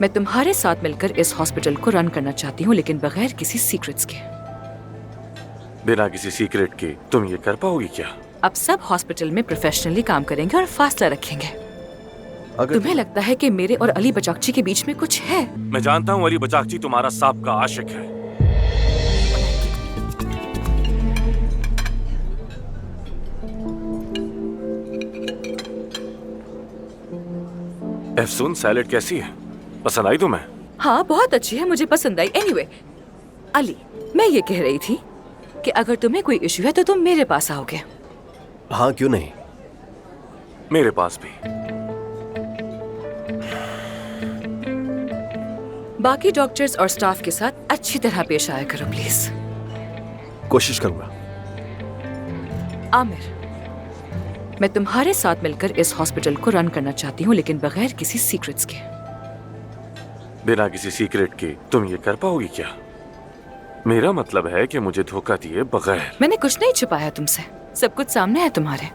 मैं तुम्हारे साथ मिलकर इस हॉस्पिटल को रन करना चाहती हूँ, लेकिन बगैर किसी सीक्रेट्स के। बिना किसी सीक्रेट के तुम ये कर पाओगी क्या? अब सब हॉस्पिटल में प्रोफेशनली काम करेंगे और फासला रखेंगे। अगर तुम्हें लगता है कि मेरे और अली बचाकची के बीच में कुछ है? मैं जानता हूँ अली बचाकची तुम्हारा सांप का आशिक है। एफसून, सैलेड कैसी है? पसंद आई तुम्हें? हाँ, बहुत अच्छी है, मुझे पसंद आई। एनीवे, अली, मैं ये कह रही थी कि अगर तुम्हें कोई इश्यू है तो तुम मेरे पास आओगे। हाँ, क्यों नहीं? मेरे पास भी। बाकी डॉक्टर्स और स्टाफ के साथ अच्छी तरह पेश आया करो प्लीज। कोशिश करूंगा। आमिर, मैं तुम्हारे साथ मिलकर इस हॉस्पिटल को रन करना चाहती हूँ, लेकिन बगैर किसी सीक्रेट्स के। बिना किसी सीक्रेट के तुम ये कर पाओगी क्या? मेरा मतलब है कि मुझे धोखा दिए बगैर। मैंने कुछ नहीं छुपाया तुमसे, सब कुछ सामने है तुम्हारे।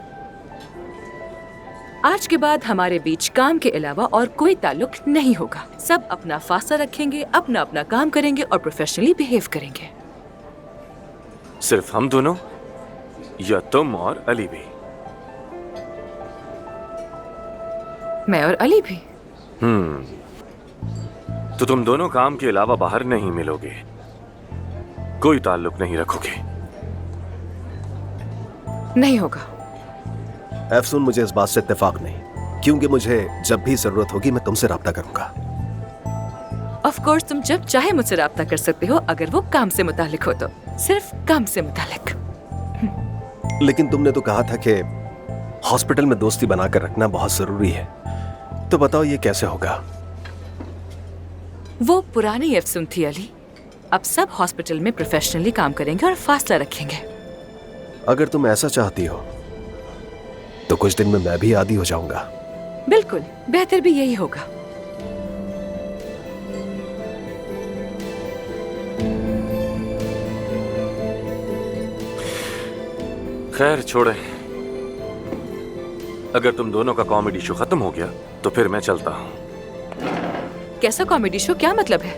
आज के बाद हमारे बीच काम के अलावा और कोई ताल्लुक नहीं होगा। सब अपना फासला रखेंगे, अपना अपना काम करेंगे और प्रोफेशनली बिहेव करेंगे। सिर्फ हम दोनों या तुम और अली भी? मैं और अली भी। तो तुम दोनों काम के अलावा बाहर नहीं मिलोगे, कोई ताल्लुक नहीं रखोगे? नहीं होगा। एफसून, मुझे इस बात से इत्तेफाक नहीं, क्योंकि मुझे जब भी जरूरत होगी मैं तुमसे राब्ता करूंगा। ऑफ कोर्स, तुम जब चाहे मुझसे राब्ता कर सकते हो, अगर वो काम से मुतालिक हो तो। सिर्फ काम से मुतालिक। लेकिन तुमने तो कहा था कि हॉस्पिटल में दोस्ती बनाकर रखना बहुत जरूरी है, तो बताओ ये कैसे होगा? वो पुरानी एफसून थी अली। अब सब हॉस्पिटल में प्रोफेशनली काम करेंगे और फासला रखेंगे। अगर तुम ऐसा चाहती हो तो कुछ दिन में मैं भी आदी हो जाऊंगा। बिल्कुल, बेहतर भी यही होगा। खैर छोड़े, अगर तुम दोनों का कॉमेडी शो खत्म हो गया तो फिर मैं चलता हूँ। कैसा कॉमेडी शो? क्या मतलब है?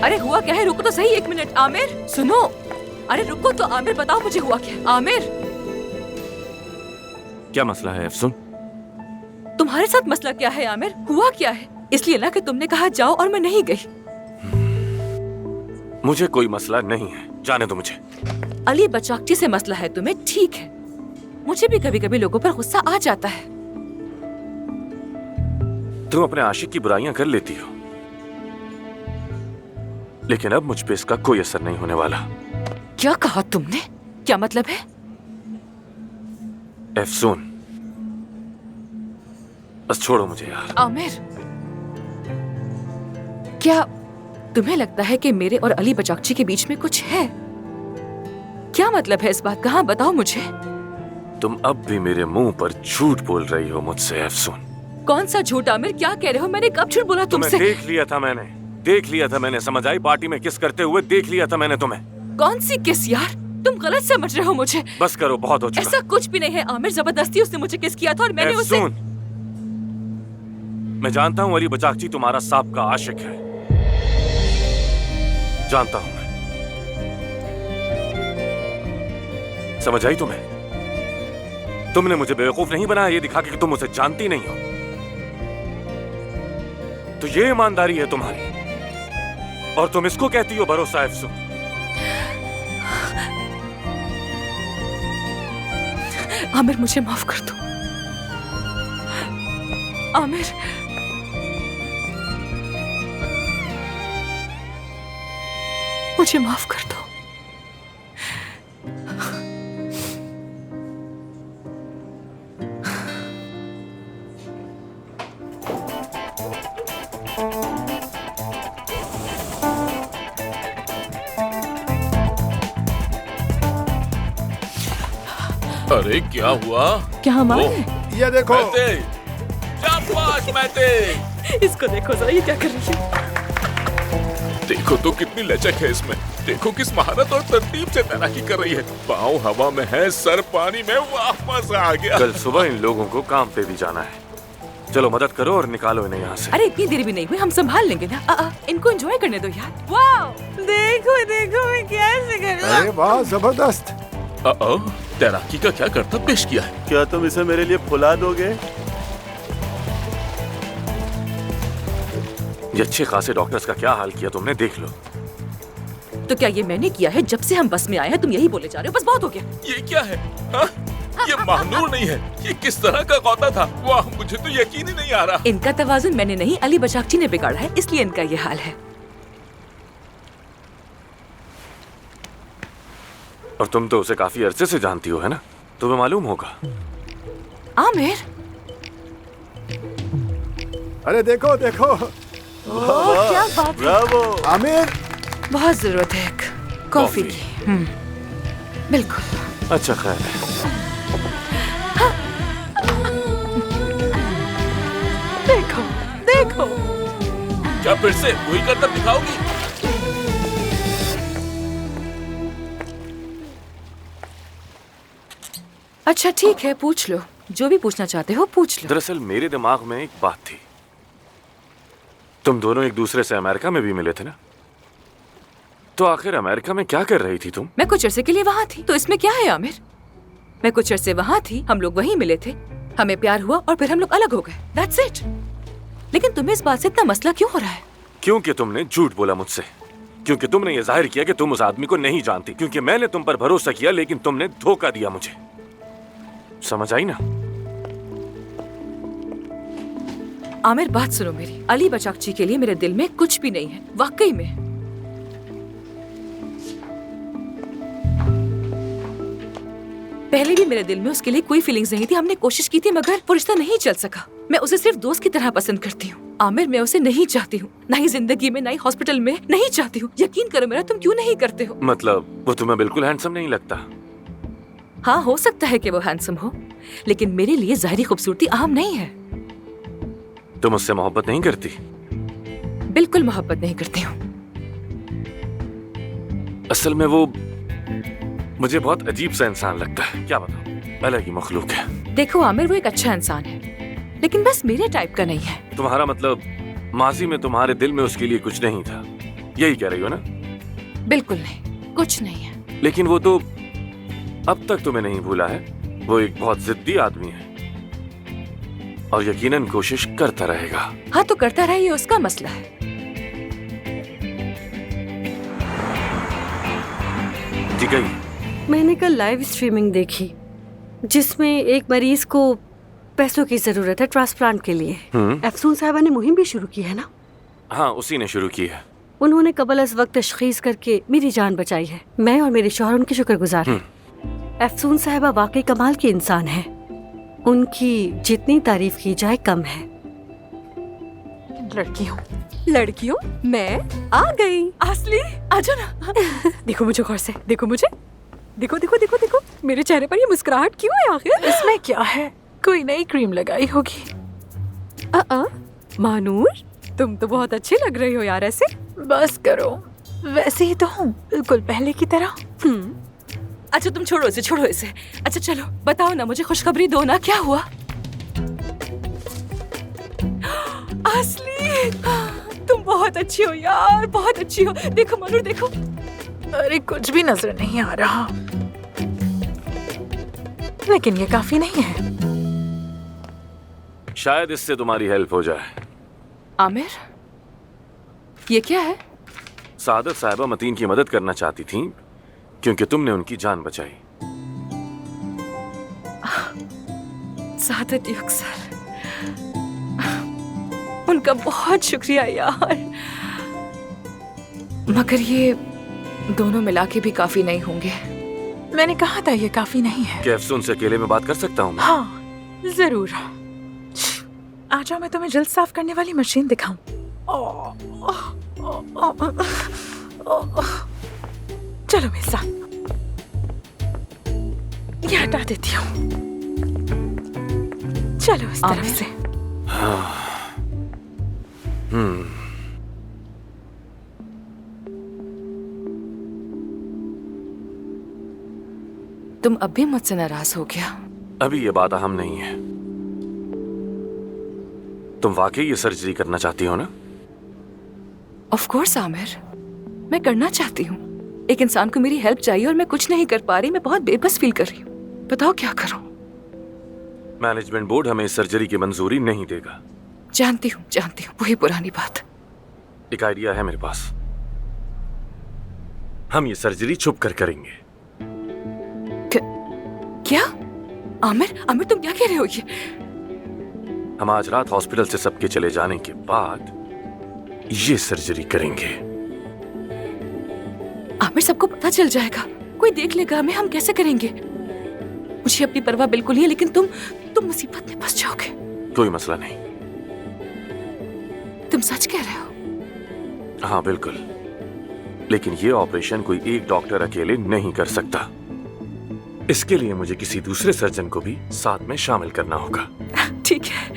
अरे हुआ क्या है? रुको तो सही एक मिनट। आमिर सुनो, अरे रुको तो आमिर, बताओ मुझे हुआ क्या? आमिर, क्या मसला है एफसून? तुम्हारे साथ मसला क्या है आमिर? हुआ क्या है? इसलिए ना कि तुमने कहा जाओ और मैं नहीं गई। मुझे कोई मसला नहीं है, जाने दो मुझे। अली बचाकची से मसला है तुम्हें, ठीक है। मुझे भी कभी कभी लोगों पर गुस्सा आ जाता है। तुम अपने आशिक की बुराइयां कर लेती हो, लेकिन अब मुझ पे इसका कोई असर नहीं होने वाला। क्या कहा तुमने? क्या मतलब है? एफसून, बस छोड़ो मुझे यार। आमिर, क्या तुम्हें लगता है कि मेरे और अली बचाकची के बीच में कुछ है? क्या मतलब है इस बात का? हाँ, बताओ मुझे। तुम अब भी मेरे मुंह पर झूठ बोल रही हो मुझसे एफसून। कौन सा झूठ आमिर? क्या कह रहे हो? मैंने कब झूठ बोला तुमसे? देख लिया था मैंने, समझ आई? पार्टी में किस करते हुए देख लिया था मैंने तुम्हें। कौन सी किस यार? तुम गलत समझ रहे हो मुझे। बस करो, बहुत हो चुका। ऐसा कुछ भी नहीं है आमिर, जबरदस्ती उसने मुझे किस किया था और मैंने उसे। मैं जानता हूँ अली बचाकची तुम्हारा सांप का आशिक है, जानता हूं मैं। समझ आई तुम्हें? तुमने मुझे बेवकूफ नहीं बनाया ये दिखा के कि तुम उसे जानती नहीं हो। तो ये ईमानदारी है तुम्हारी, और तुम इसको कहती हो भरोसा एफसून? आमिर, मुझे माफ कर दो। आमिर, मुझे माफ कर दो। अरे क्या हुआ? क्या हमारे? ये देखो। इसको देखो जरा, ये क्या कर रही है? देखो तो कितनी लचक है इसमें। देखो किस महारत और तरतीब से तैराकी कर रही है। पाँव हवा में है, सर पानी में। वाह, मजा आ गया। कल सुबह इन लोगों को काम पे भी जाना है। चलो मदद करो और निकालो इन्हें यहाँ से। अरे इतनी देर भी नहीं हुई, हम संभाल लेंगे ना। इनको एंजॉय करने दो यार। वाओ, देखो देखो मैं कैसे कर रहा हूँ। अरे वाह, जबरदस्त। तैराकी का क्या करतब पेश किया है? क्या तुम इसे मेरे लिए फुला दोगे? ये अच्छे खासे डॉक्टर्स का क्या हाल किया तुमने, देख लो। तो क्या ये मैंने किया है? जब से हम बस में आए हैं तुम यही बोले जा रहे हो। बस बहुत हो गया। ये क्या है? हाँ? ये महानूर नहीं है। ये किस तरह का गौता था? वाह, मुझे तो यकीन ही नहीं आ रहा। इनका तवाजुन मैंने नहीं, अली बचाकची ने बिगाड़ा है, इसलिए इनका ये हाल है। और तुम तो उसे काफी अरसे से जानती हो, है ना? तुम्हें मालूम होगा। आमिर, अरे देखो देखो, क्या बात है। ब्रावो। आमिर। बहुत जरूरत है एक कॉफी की। बिल्कुल। अच्छा ख्याल है। देखो देखो, क्या फिर से वही करतब दिखाओगी? अच्छा ठीक है, पूछ लो जो भी पूछना चाहते हो, पूछ लो। दरअसल मेरे दिमाग में एक बात थी। तुम दोनों एक दूसरे से अमेरिका में भी मिले थे ना? तो आखिर अमेरिका में क्या कर रही थी तुम? मैं कुछ अरसे के लिए वहाँ थी, तो इसमें क्या है आमिर? मैं कुछ अरसे वहाँ थी, हम लोग वहीं मिले थे, हमें प्यार हुआ और फिर हम लोग अलग हो गए। That's it। लेकिन तुम्हें इस बात से इतना मसला क्यों हो रहा है? क्योंकि तुमने झूठ बोला मुझसे। क्योंकि तुमने ये जाहिर किया कि तुम उस आदमी को नहीं जानती। क्योंकि मैंने तुम पर भरोसा किया लेकिन तुमने धोखा दिया मुझे। समझ आई ना? आमिर बात सुनो मेरी। अली बचाकची के लिए मेरे दिल में कुछ भी नहीं है, वाकई में। पहले भी मेरे दिल में उसके लिए कोई फीलिंग्स नहीं थी। हमने कोशिश की थी मगर वो रिश्ता नहीं चल सका। मैं उसे सिर्फ दोस्त की तरह पसंद करती हूँ। आमिर, मैं उसे नहीं चाहती हूँ, ना ही जिंदगी में, ना ही हॉस्पिटल में, नहीं चाहती हूँ। यकीन करो मेरा, तुम क्यों नहीं करते हो? मतलब वो तुम्हें बिल्कुल हैंडसम नहीं लगता? हाँ, हो सकता है कि वो हैंडसम हो, लेकिन मेरे लिए ज़ाहिरी खूबसूरती अहम नहीं है। तुम उससे मोहब्बत नहीं करती? बिल्कुल मोहब्बत नहीं करती हूँ। असल में वो मुझे बहुत अजीब सा इंसान लगता है। क्या बताऊं, अलग ही मखलूक है। देखो आमिर, वो एक अच्छा इंसान है, लेकिन बस मेरे टाइप का नहीं है। तुम्हारा मतलब माजी में तुम्हारे दिल में उसके लिए कुछ नहीं था, यही कह रही हो ना? बिल्कुल नहीं, कुछ नहीं है। लेकिन वो तो अब तक तुम्हें नहीं भूला है। वो एक बहुत जिद्दी आदमी है और यकीनन कोशिश करता रहेगा। हाँ तो करता रहे, ये उसका मसला है। जी गई। मैंने कल लाइव स्ट्रीमिंग देखी जिसमें एक मरीज को पैसों की जरूरत है ट्रांसप्लांट के लिए। अफसून साहबा ने मुहिम भी शुरू की है ना? हाँ, उसी ने शुरू की है। उन्होंने कबल अज़ वक्त तशखीस करके मेरी जान बचाई है। मैं और मेरे शौहर उनके शुक्रगुजार हैं। अफसून साहबा वाकई कमाल की इंसान है। उनकी जितनी तारीफ की जाए कम है। लड़कियों मैं आ गई। असली आजा ना। देखो मुझे गौर से, देखो मुझे, देखो देखो देखो देखो मेरे चेहरे पर ये मुस्कुराहट क्यों है आखिर? इसमें क्या है? कोई नई क्रीम लगाई होगी। मानूर, तुम तो बहुत अच्छी लग रही हो यार ऐसे। बस करो, वैसे ही तो हूँ, बिल्कुल पहले की तरह। अच्छा तुम छोड़ो इसे, छोड़ो इसे। अच्छा चलो बताओ ना, मुझे खुशखबरी दो ना, क्या हुआ? असली तुम बहुत अच्छी हो यार, बहुत अच्छी हो। देखो मानूर, देखो। अरे कुछ भी नजर नहीं आ रहा, लेकिन ये काफी नहीं है। शायद इससे तुम्हारी हेल्प हो जाए। आमिर, ये क्या है? सादत साहिबा मतीन की मदद करना चाहती थी क्योंकि तुमने उनकी जान बचाई। सादत युक्सर, उनका बहुत शुक्रिया यार। मगर ये दोनों मिला के भी काफी नहीं होंगे। मैंने कहा था ये काफी नहीं है। क्या अफसून से अकेले में बात कर सकता हूँ मैं? हाँ जरूर। आ जाओ, मैं तुम्हें जल्द साफ करने वाली मशीन दिखाऊं। चलो मेरे साथ, ये हटा देती हूँ। चलो इस तरफ से। तुम अब भी मुझसे नाराज हो गया? अभी ये बात अहम नहीं है। तुम वाकई ये सर्जरी करना चाहती हो ना? ऑफ कोर्स आमिर, मैं करना चाहती हूँ। एक इंसान को मेरी हेल्प चाहिए और मैं कुछ नहीं कर पा रही। मैं बहुत बेबस फील कर रही हूँ। बताओ क्या करूँ? मैनेजमेंट बोर्ड हमें इस सर्जरी की मंजूरी नहीं देगा। जानती हूँ, वही पुरानी बात। एक आइडिया है मेरे पास। हम ये सर्जरी छुप कर करेंगे। क्या? आमिर, तुम क्या कह रहे हो? ये हम आज रात हॉस्पिटल से सबके चले जाने के बाद ये सर्जरी करेंगे। आमिर, सबको पता चल जाएगा, कोई देख लेगा हमें। हम कैसे करेंगे? मुझे अपनी परवाह बिल्कुल नहीं है, लेकिन तुम मुसीबत में फंस जाओगे। कोई मसला नहीं। तुम सच कह रहे हो? हाँ बिल्कुल, लेकिन ये ऑपरेशन कोई एक डॉक्टर अकेले नहीं कर सकता। इसके लिए मुझे किसी दूसरे सर्जन को भी साथ में शामिल करना होगा। ठीक है,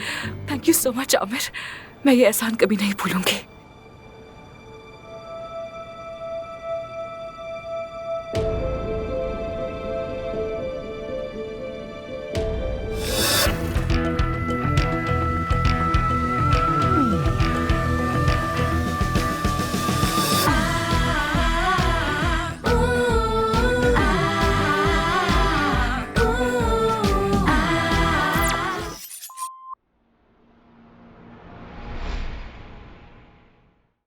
thank you so much Aamir. मैं ये एहसान कभी नहीं भूलूंगी।